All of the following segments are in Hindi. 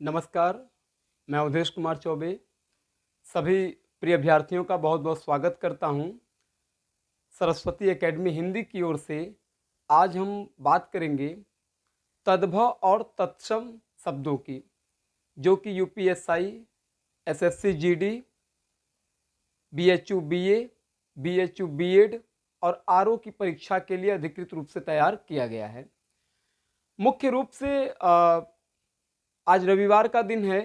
नमस्कार, मैं अवधेश कुमार चौबे सभी प्रिय अभ्यर्थियों का बहुत बहुत स्वागत करता हूं। सरस्वती एकेडमी हिंदी की ओर से आज हम बात करेंगे तद्भव और तत्सम शब्दों की, जो कि UPSI, SSC GD, BHU BA, BHU BEd और आरओ की परीक्षा के लिए अधिकृत रूप से तैयार किया गया है। मुख्य रूप से आज रविवार का दिन है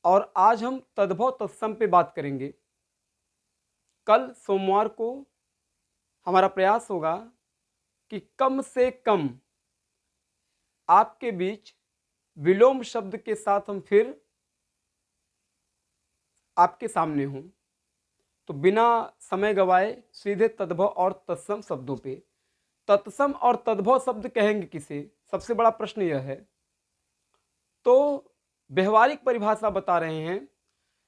और आज हम तद्भव तत्सम पे बात करेंगे। कल सोमवार को हमारा प्रयास होगा कि कम से कम आपके बीच विलोम शब्द के साथ हम फिर आपके सामने हों। तो बिना समय गवाए सीधे तद्भव और तत्सम शब्दों पे। तत्सम और तद्भव शब्द कहेंगे किसे? सबसे बड़ा प्रश्न यह है। तो व्यवहारिक परिभाषा बता रहे हैं,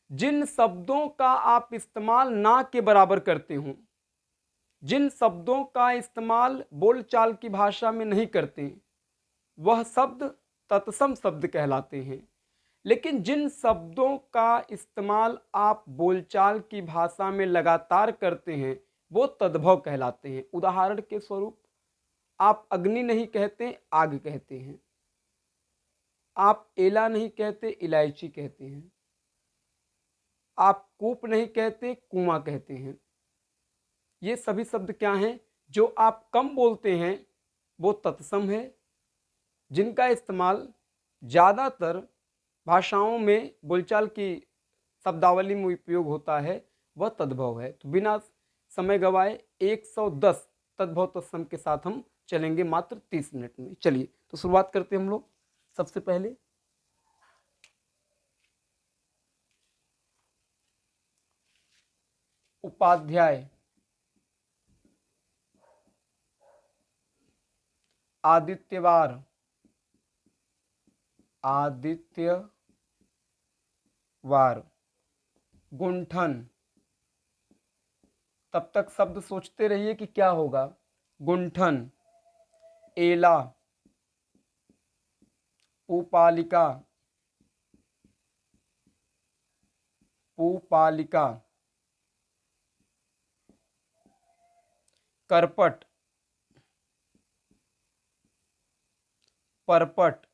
जिन शब्दों का आप इस्तेमाल ना के बराबर करते हो, जिन शब्दों का इस्तेमाल बोलचाल की भाषा में नहीं करते, वह शब्द तत्सम शब्द कहलाते हैं। लेकिन जिन शब्दों का इस्तेमाल आप बोलचाल की भाषा में लगातार करते हैं, वो तद्भव कहलाते हैं। उदाहरण के स्वरूप, आप अग्नि नहीं कहते, आग कहते हैं। आप एला नहीं कहते, इलायची कहते हैं। आप कूप नहीं कहते, कुआं कहते हैं। ये सभी शब्द क्या हैं? जो आप कम बोलते हैं वो तत्सम है, जिनका इस्तेमाल ज़्यादातर भाषाओं में बोलचाल की शब्दावली में उपयोग होता है, वह तद्भव है। तो बिना समय गवाए 110 तद्भव तत्सम के साथ हम चलेंगे मात्र 30 मिनट में। चलिए तो शुरुआत करते हैं हम लोग। सबसे पहले उपाध्याय, आदित्यवार, आदित्यवार, गुंठन। तब तक शब्द सोचते रहिए कि क्या होगा। गुंठन, एला, पूपालिका, पूपालिका, करपट, परपट,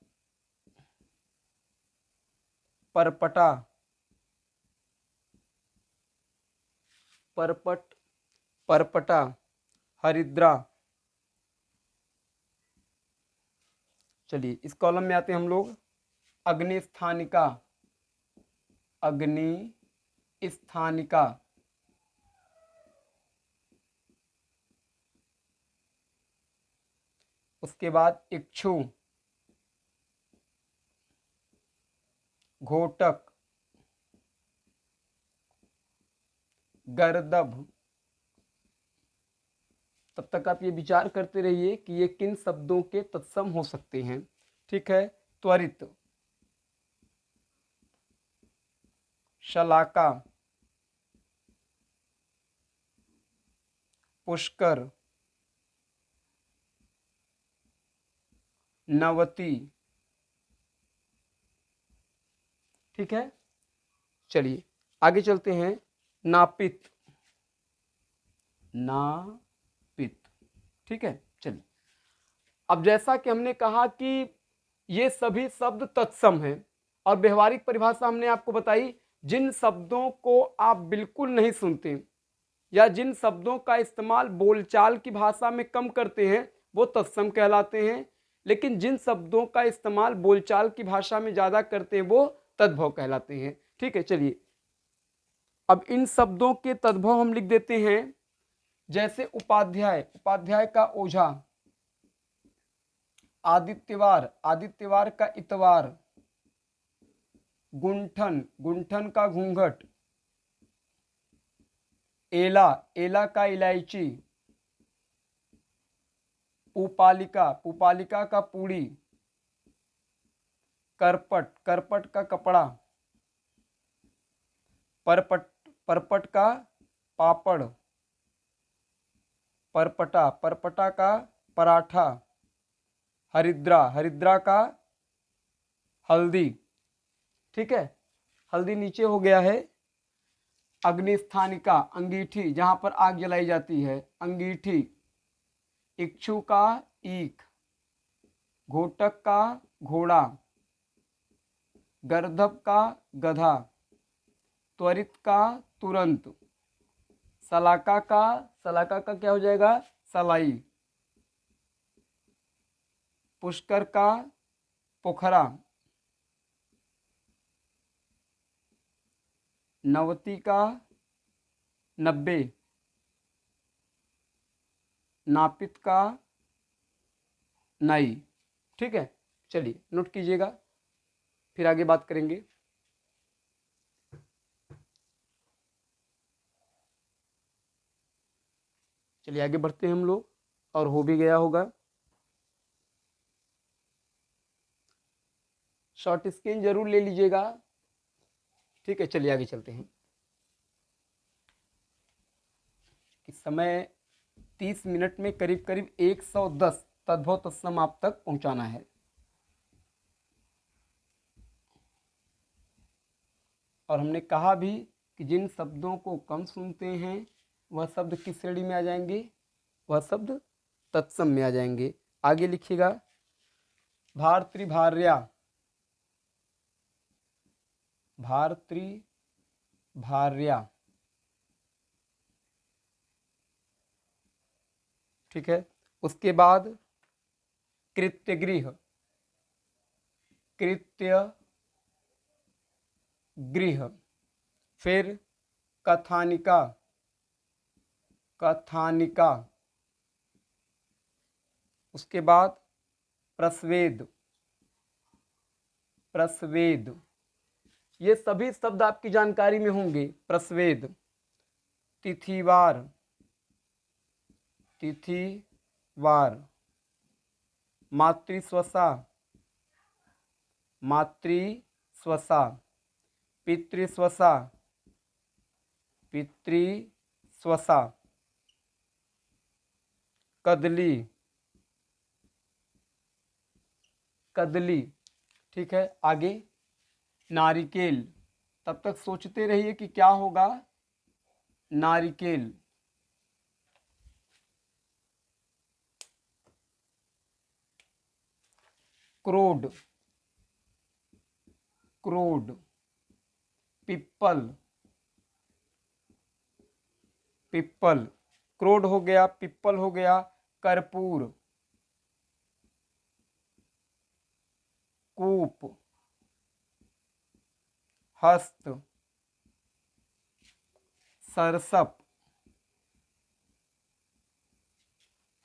परपटा, परपट, परपटा, हरिद्रा। चलिए इस कॉलम में आते हैं हम लोग। अग्निस्थानिका, अग्निस्थानिका, उसके बाद इक्षु, घोटक, गर्दभ। तब तक आप ये विचार करते रहिए कि ये किन शब्दों के तत्सम हो सकते हैं। ठीक है। त्वरित, शलाका, पुष्कर, नवती। ठीक है। चलिए आगे चलते हैं। नापित, नापित। ठीक है। चलिए अब जैसा कि हमने कहा कि ये सभी शब्द तत्सम हैं और व्यवहारिक परिभाषा हमने आपको बताई, जिन शब्दों को आप बिल्कुल नहीं सुनते या जिन शब्दों का इस्तेमाल बोलचाल की भाषा में कम करते हैं, वो तत्सम कहलाते हैं। लेकिन जिन शब्दों का इस्तेमाल बोलचाल की भाषा में ज़्यादा करते हैं, वो तद्भव कहलाते हैं। ठीक है। चलिए अब इन शब्दों के तद्भव हम लिख देते हैं। जैसे उपाध्याय, उपाध्याय का ओझा। आदित्यवार, आदित्यवार का इतवार। गुंठन, गुंठन का घूंघट। एला, एला का इलायची। पुपालिका, पुपालिका का पूड़ी। करपट, करपट का कपड़ा। परपट, परपट का पापड़। परपटा, परपटा का पराठा। हरिद्रा, हरिद्रा का हल्दी, ठीक है। हल्दी नीचे हो गया है। अग्निस्थानिका, अंगीठी, जहां पर आग जलाई जाती है, अंगीठी। इक्षु का ईख, घोटक का घोड़ा, गर्दभ का गधा, त्वरित का तुरंत, सलाका का क्या हो जाएगा, सलाई, पुष्कर का पोखरा, नवती का 90, नापित का नई। ठीक है, चलिए नोट कीजिएगा, फिर आगे बात करेंगे। चलिए आगे बढ़ते हैं हम लोग, और हो भी गया होगा। शॉर्ट स्क्रीन जरूर ले लीजिएगा। ठीक है, चलिए आगे चलते हैं। कि समय 30 मिनट में करीब करीब 110 तद्भव तत्सम आप तक पहुंचाना है। और हमने कहा भी कि जिन शब्दों को कम सुनते हैं वह शब्द किस श्रेणी में आ जाएंगे, वह शब्द तत्सम में आ जाएंगे। आगे लिखिएगा, भार्तृभार्या, भार्तृभार्या, ठीक है। उसके बाद कृत्यगृह, कृत्यगृह, फिर कथानिका, कथानिका, उसके बाद प्रस्वेद, प्रस्वेद। ये सभी शब्द आपकी जानकारी में होंगे। प्रस्वेद, तिथिवार, तिथिवार, मातृस्वसा, मातृस्वसा, पितृस्वसा, पितृस्वसा, कदली, कदली, ठीक है। आगे नारिकेल, तब तक सोचते रहिए कि क्या होगा, नारिकेल। क्रोड, क्रोड, पिप्पल, पिप्पल, क्रोड हो गया, पिप्पल हो गया। कर्पूर, कूप, हस्त, सरसप,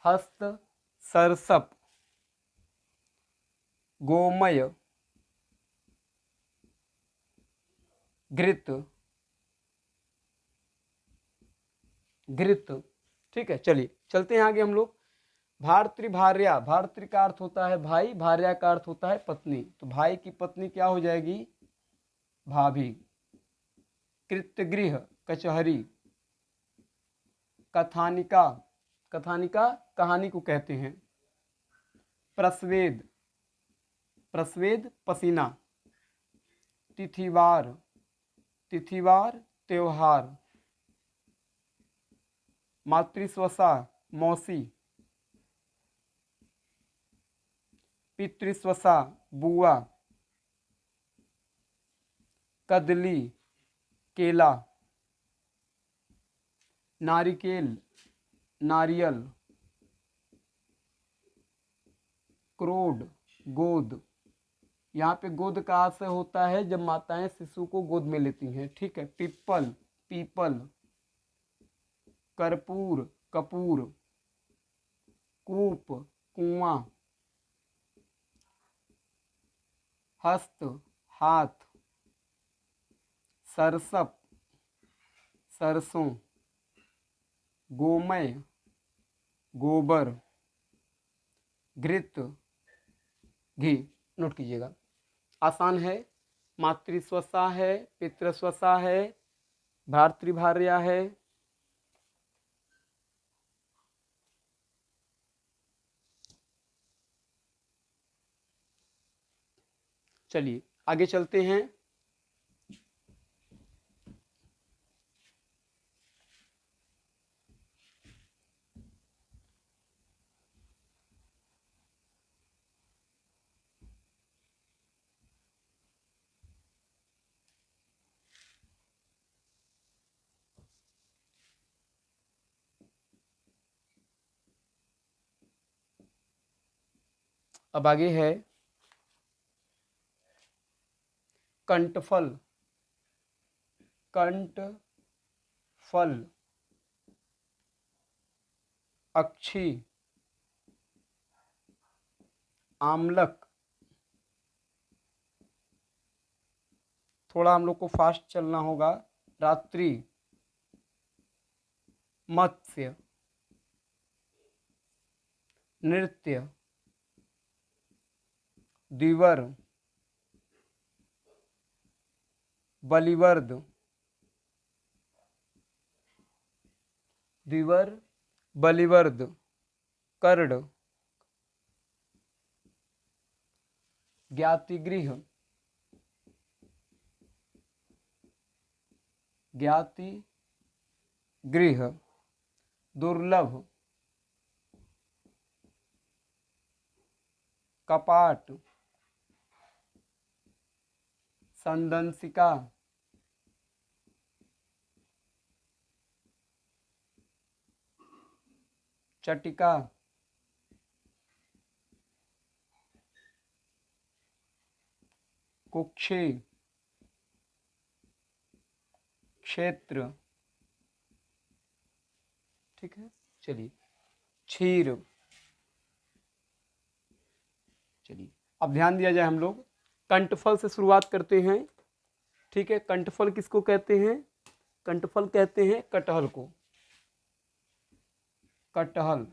हस्त सरसप, गोमय, घृत, घृत। ठीक है, चलिए चलते हैं आगे हम लोग। भार्तृभार्या, भार्तृ का अर्थ होता है भाई, भार्या का अर्थ होता है पत्नी, तो भाई की पत्नी क्या हो जाएगी, भाभी। कृत्यगृह, कचहरी। कथानिका, कथानिका कहानी को कहते हैं। प्रस्वेद, प्रस्वेद पसीना। तिथिवार, तिथिवार त्योहार। मातृस्वसा, मौसी। पितृस्वसा, बुआ। कदली, केला। नारिकेल, नारियल। क्रोड, गोद। यहाँ पे गोद का आशय होता है जब माताएं शिशु को गोद में लेती हैं। ठीक है। पिप्पल, पीपल। कर्पूर, कपूर। कूप, कुआं। हस्त, हाथ। सरसप, सरसों। गोमय, गोबर। घृत, घी। नोट कीजिएगा, आसान है। मातृस्वसा है, पितृस्वसा है, भार्तृभार्या है। चलिए आगे चलते हैं। अब आगे है कंठफल। कंठफल, अक्षी, आमलक। थोड़ा हम लोग को फास्ट चलना होगा। रात्रि, मत्स्य, नृत्य, द्विवर, बलिवर्द, द्विवर, बलिवर्द, कर्ण, ज्ञातिगृह, ज्ञातिगृह, दुर्लभ, कपाट, संदंशिका, चटिका, कुक्षी, क्षेत्र। ठीक है, चलिए क्षीर। चलिए अब ध्यान दिया जाए, हम लोग कंठफल से शुरुआत करते हैं। ठीक है, कंठफल किसको कहते हैं? कंठफल कहते हैं कटहल को। कटहल।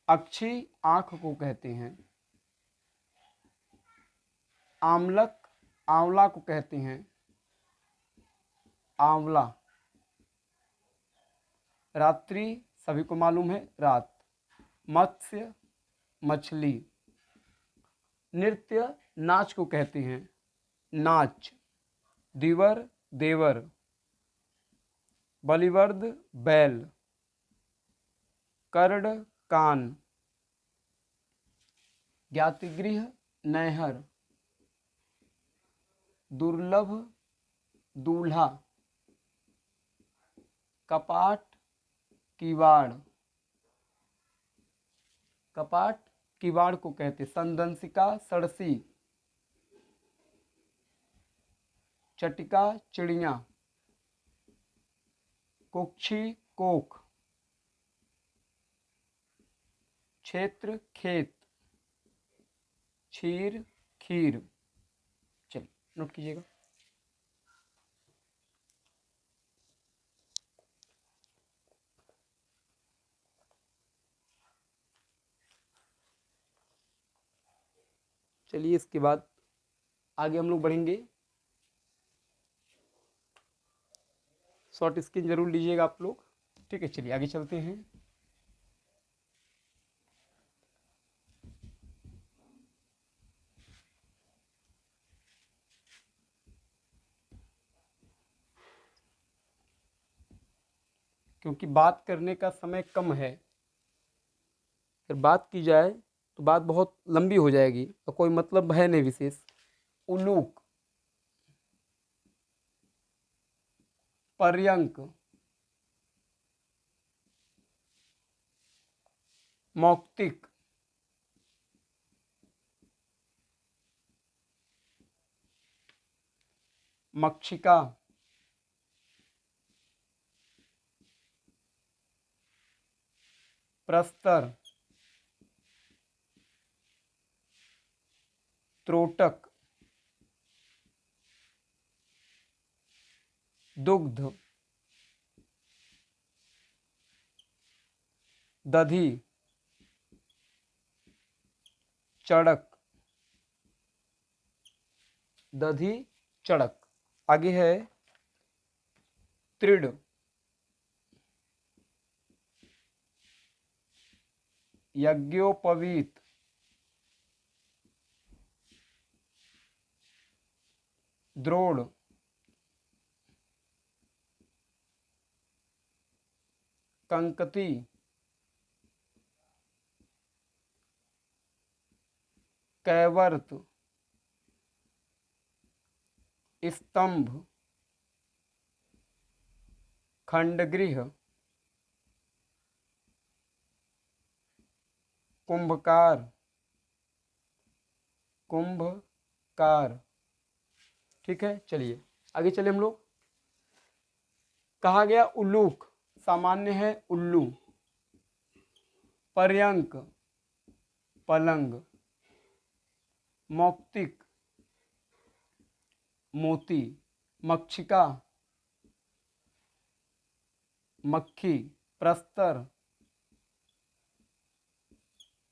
अक्षी आंख को कहते हैं। आमलक आंवला को कहते हैं। आंवला। रात्रि सभी को मालूम है, रात। मत्स्य मछली। नृत्य नाच को कहते हैं, नाच। द्विवर देवर। बलिवर्द बैल। कर्ण कान। ज्ञातिगृह नैहर। दुर्लभ दूल्हा। कपाट किवाड़। कपाट किवाड़ को कहते। संदंशिका सड़सी। चटिका चिड़िया। कुक्षी कोख। क्षेत्र खेत। क्षीर खीर। चलिए नोट कीजिएगा। चलिए इसके बाद आगे हम लोग बढ़ेंगे। शॉर्ट स्क्रीन जरूर लीजिएगा आप लोग। ठीक है, चलिए आगे चलते हैं। क्योंकि बात करने का समय कम है, फिर बात की जाए तो बात बहुत लंबी हो जाएगी और कोई मतलब है नहीं विशेष। उलूक। पर्यंक। मौक्तिक। मक्षिका। प्रस्तर। त्रोटक। दुग्ध। दधी। चड़क। दधी चड़क। आगे है तृण। यज्ञोपवीत। द्रोण, कंकती, कैवर्त, स्तंभ, खंडगृह, कुंभकार, कुंभकार। ठीक है, चलिए आगे चले हम लोग। कहा गया उल्लूक सामान्य है उल्लू, पर्यंक पलंग, मौक्तिक मोती, मक्षिका मक्खी, प्रस्तर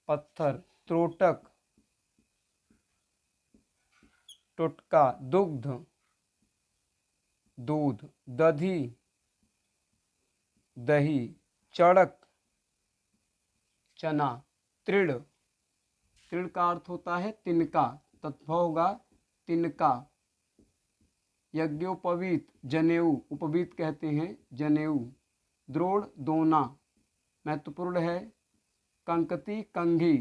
पत्थर, त्रोटक टोटका, दुग्ध दूध, दधी दही, चड़क चना, तृण, तृण का अर्थ होता है तिनका, तत्भव होगा तिनका, यज्ञोपवीत जनेऊ, उपवीत कहते हैं जनेऊ, द्रोण दोना, महत्वपूर्ण है, कंकती कंघी,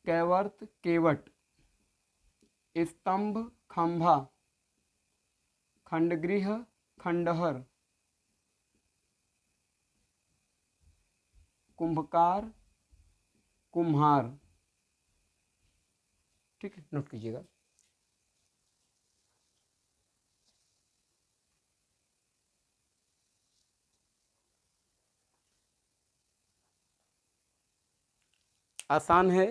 कैवर्त केवट, स्तंभ खंभा, खंडगृह खंडहर, कुंभकार कुम्हार। ठीक है, नोट कीजिएगा। आसान है।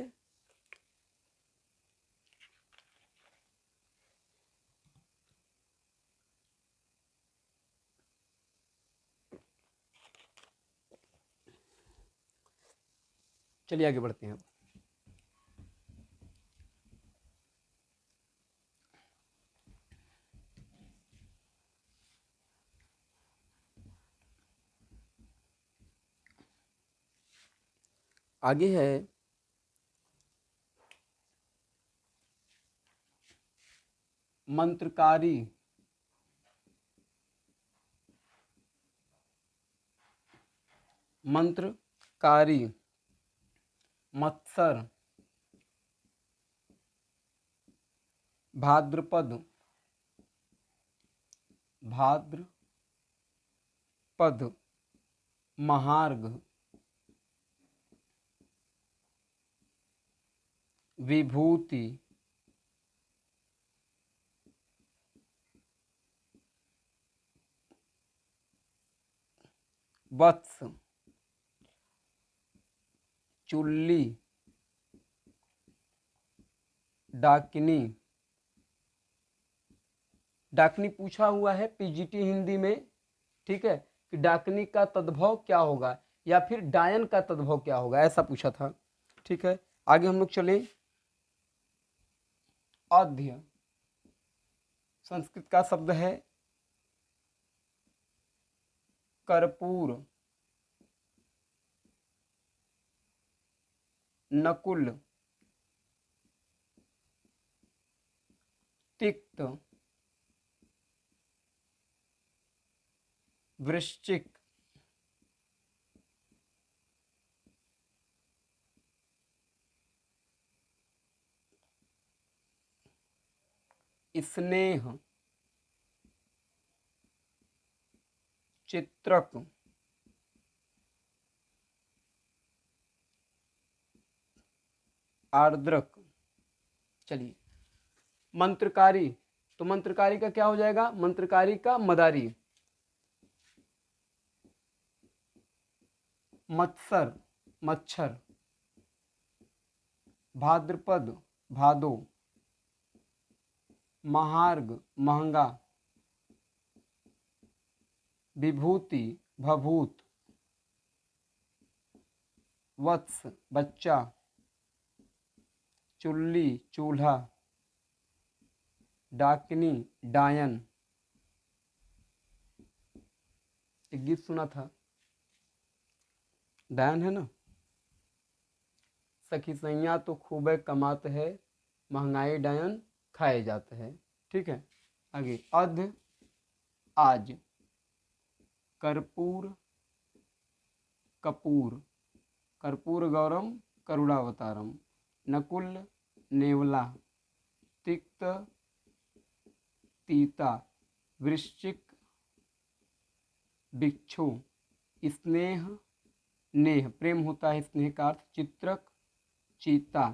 चलिए आगे बढ़ते हैं। आगे है मंत्रकारी, मंत्रकारी, मत्सर, भाद्रपद, भाद्रपद, महार्घ, विभूति, वत्स, चुल्ली, डाकिनी। डाकनी पूछा हुआ है पीजीटी हिंदी में, ठीक है, कि डाकनी का तद्भव क्या होगा या फिर डायन का तद्भव क्या होगा, ऐसा पूछा था। ठीक है, आगे हम लोग चले। अध्य संस्कृत का शब्द है कर्पूर, नकुल, तिक्त, वृश्चिक, स्नेह, चित्रक, आर्द्रक। चलिए मंत्रकारी, तो मंत्रकारी का क्या हो जाएगा, मंत्रकारी का मदारी, मत्सर मच्छर, भाद्रपद भादो, महार्घ महंगा, विभूति भभूत, वत्स बच्चा, चुल्ली चूल्हा, डाकिनी डायन। एक गीत सुना था, डायन है ना, सखी सैया तो खूबे कमात है, महंगाई डायन खाए जाते हैं। ठीक है, आगे अध, आज, कर्पूर, कपूर, कर्पूर गौरम करुणावतारम, नकुल, नेवला, तिक्त, तीता, वृश्चिक, भिक्षु, स्नेह, नेह, प्रेम होता है स्नेह का अर्थ, चित्रक, चीता,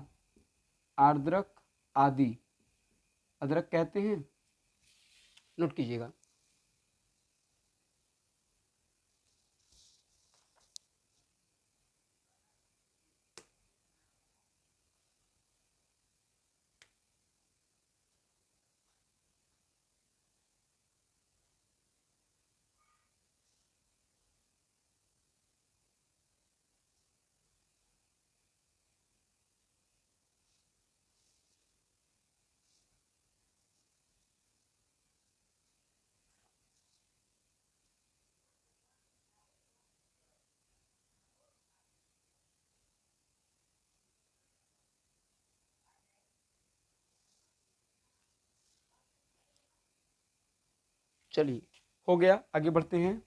आर्द्रक, आदि, अदरक कहते हैं, नोट कीजिएगा। चलिए, हो गया, आगे बढ़ते हैं।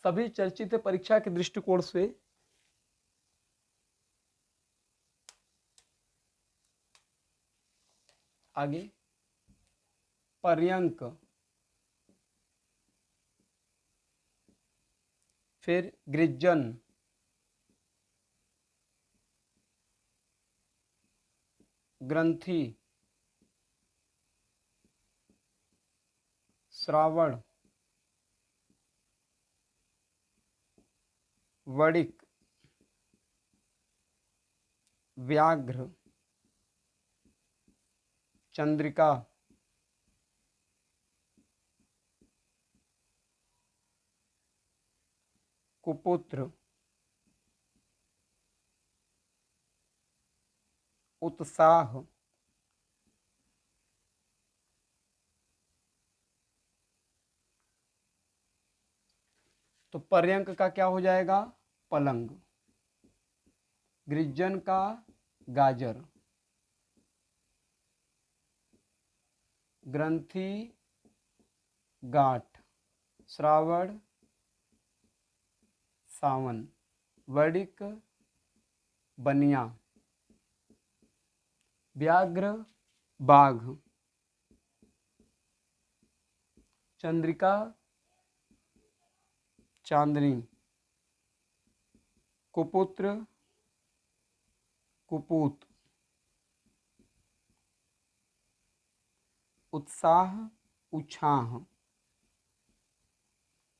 सभी चर्चित परीक्षा के दृष्टिकोण से आगे पर्यंक, फिर गृज्जन, ग्रंथि, श्रावण, वड़िक, व्याघ्र, चंद्रिका, कुपुत्र, उत्साह, तो पर्यंक का क्या हो जाएगा, पलंग, गृज्जन का गाजर, ग्रंथि गांठ, श्रावण सावन, वड़िक बनिया, व्याघ्र बाघ, चंद्रिका चांदनी, कुपुत्र कुपूत, उत्साह उछाह,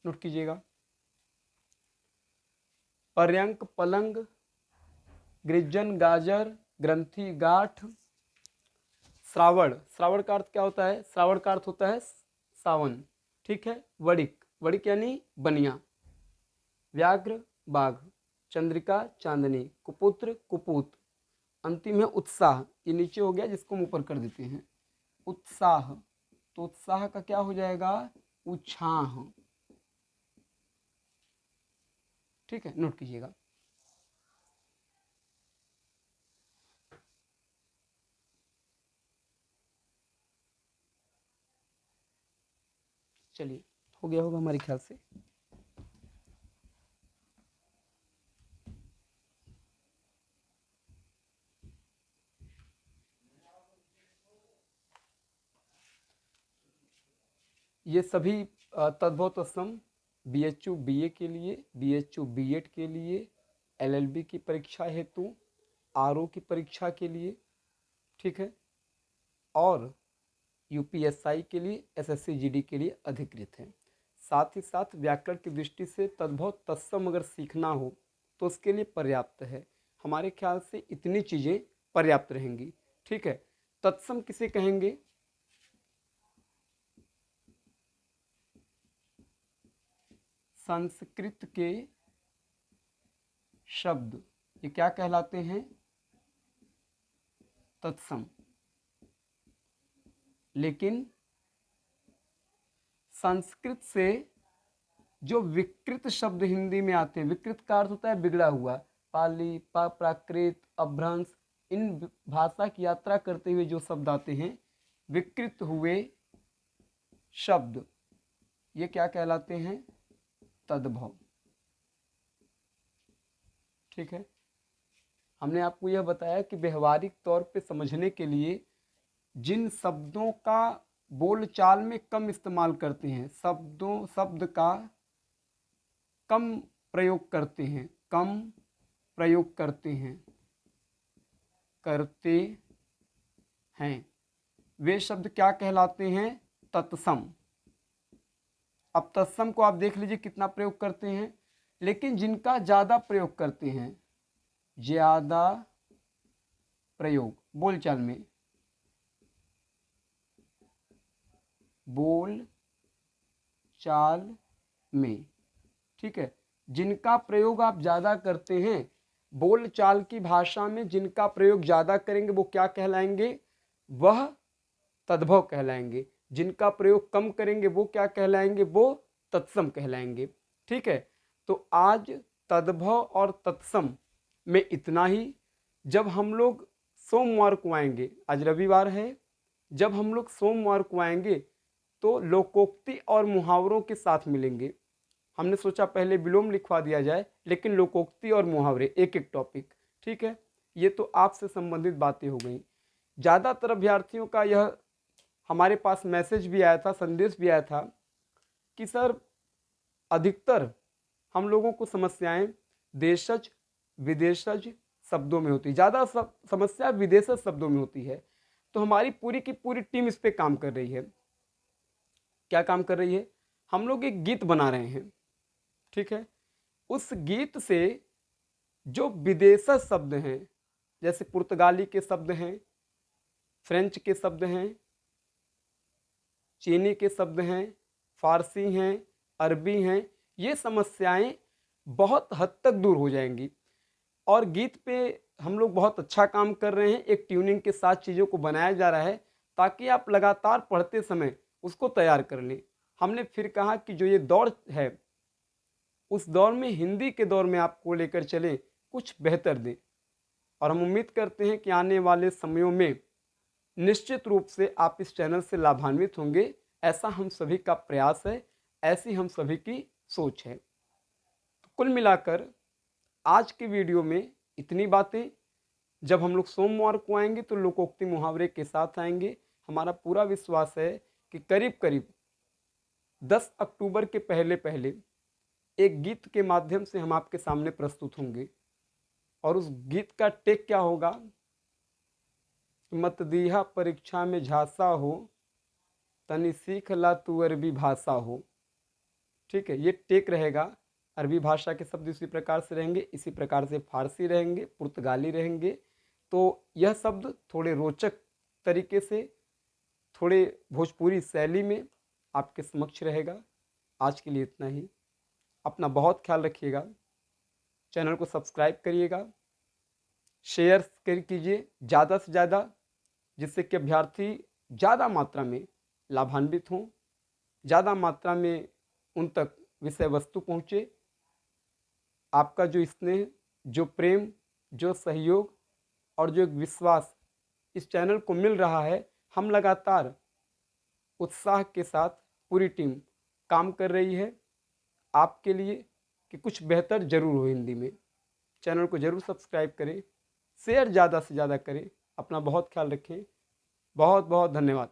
नोट कीजिएगा। पर्यंक पलंग, गृज्जन गाजर, ग्रंथि गाठ, श्रावण, श्रावण का अर्थ क्या होता है, श्रावण का अर्थ होता है सावन। ठीक है, वड़िक, वड़िक यानी बनिया, व्याघ्र बाघ, चंद्रिका चांदनी, कुपुत्र कुपूत, अंतिम है उत्साह, ये नीचे हो गया जिसको हम ऊपर कर देते हैं, उत्साह, तो उत्साह का क्या हो जाएगा, उछाह। ठीक है, नोट कीजिएगा। चलिए, हो गया होगा हमारे ख्याल से। ये सभी तद्भव तत्सम बीएचयू बीए के लिए, बीएचयू बीएड के लिए, एलएलबी की परीक्षा हेतु, आरओ की परीक्षा के लिए, ठीक है, और यूपीएसआई के लिए, एसएससी जीडी के लिए अधिकृत है। साथ ही साथ व्याकरण की दृष्टि से तद्भव तत्सम अगर सीखना हो तो उसके लिए पर्याप्त है। हमारे ख्याल से इतनी चीज़ें पर्याप्त रहेंगी। ठीक है, तत्सम किसे कहेंगे, संस्कृत के शब्द, ये क्या कहलाते हैं, तत्सम। लेकिन संस्कृत से जो विकृत शब्द हिंदी में आते हैं, विकृत का अर्थ होता है बिगड़ा हुआ, पाली, प्राकृत, अभ्रंश, इन भाषा की यात्रा करते हुए जो शब्द आते हैं विकृत हुए शब्द, ये क्या कहलाते हैं? तद्भव। ठीक है, हमने आपको यह बताया कि व्यवहारिक तौर पे समझने के लिए जिन शब्दों का बोलचाल में कम इस्तेमाल करते हैं, शब्द का कम प्रयोग करते हैं, कम प्रयोग करते हैं, वे शब्द क्या कहलाते हैं? तत्सम। अब तत्सम को आप देख लीजिए कितना प्रयोग करते हैं, लेकिन जिनका ज़्यादा प्रयोग करते हैं, ज़्यादा प्रयोग बोलचाल में, ठीक है, जिनका प्रयोग आप ज़्यादा करते हैं, बोलचाल की भाषा में जिनका प्रयोग ज़्यादा करेंगे वो क्या कहलाएंगे? वह तद्भव कहलाएंगे। जिनका प्रयोग कम करेंगे वो क्या कहलाएंगे? वो तत्सम कहलाएंगे। ठीक है, तो आज तद्भव और तत्सम में इतना ही। जब हम लोग सोमवार को आएंगे, आज रविवार है, जब हम लोग सोमवार को आएंगे तो लोकोक्ति और मुहावरों के साथ मिलेंगे। हमने सोचा पहले विलोम लिखवा दिया जाए, लेकिन लोकोक्ति और मुहावरे एक एक टॉपिक। ठीक है, ये तो आपसे संबंधित बातें हो गई। ज़्यादातर अभ्यर्थियों का यह हमारे पास मैसेज भी आया था, संदेश भी आया था कि सर अधिकतर हम लोगों को समस्याएं देशज विदेशज शब्दों में होती है, ज़्यादा समस्या विदेशज शब्दों में होती है। तो हमारी पूरी की पूरी टीम इस पे काम कर रही है। क्या काम कर रही है? हम लोग एक गीत बना रहे हैं। ठीक है, उस गीत से जो विदेशज शब्द हैं, जैसे पुर्तगाली के शब्द हैं, फ्रेंच के शब्द हैं, चीनी के शब्द हैं, फारसी हैं, अरबी हैं, ये समस्याएं बहुत हद तक दूर हो जाएंगी। और गीत पे हम लोग बहुत अच्छा काम कर रहे हैं, एक ट्यूनिंग के साथ चीज़ों को बनाया जा रहा है ताकि आप लगातार पढ़ते समय उसको तैयार कर लें। हमने फिर कहा कि जो ये दौर है, उस दौर में हिंदी के दौर में आपको लेकर चलें, कुछ बेहतर दें। और हम उम्मीद करते हैं कि आने वाले समयों में निश्चित रूप से आप इस चैनल से लाभान्वित होंगे। ऐसा हम सभी का प्रयास है, ऐसी हम सभी की सोच है। तो कुल मिलाकर आज की वीडियो में इतनी बातें। जब हम लोग सोमवार को आएंगे तो लोकोक्ति मुहावरे के साथ आएंगे। हमारा पूरा विश्वास है कि करीब करीब 10 अक्टूबर के पहले पहले एक गीत के माध्यम से हम आपके सामने प्रस्तुत होंगे। और उस गीत का टेक क्या होगा? मत दीहा परीक्षा में झांसा हो, तनी सीख ला तू अरबी भाषा हो। ठीक है, ये टेक रहेगा। अरबी भाषा के शब्द इसी प्रकार से रहेंगे, इसी प्रकार से फारसी रहेंगे, पुर्तगाली रहेंगे। तो यह शब्द थोड़े रोचक तरीके से, थोड़े भोजपुरी शैली में आपके समक्ष रहेगा। आज के लिए इतना ही। अपना बहुत ख्याल रखिएगा। चैनल को सब्सक्राइब करिएगा, शेयर कीजिए ज़्यादा से ज़्यादा, जिससे कि अभ्यर्थी ज़्यादा मात्रा में लाभान्वित हों, ज़्यादा मात्रा में उन तक विषय वस्तु पहुँचे। आपका जो स्नेह, जो प्रेम, जो सहयोग और जो विश्वास इस चैनल को मिल रहा है, हम लगातार उत्साह के साथ पूरी टीम काम कर रही है आपके लिए कि कुछ बेहतर ज़रूर हो हिंदी में। चैनल को ज़रूर सब्सक्राइब करें, शेयर ज़्यादा से ज़्यादा करें। अपना बहुत ख्याल रखें। बहुत बहुत धन्यवाद।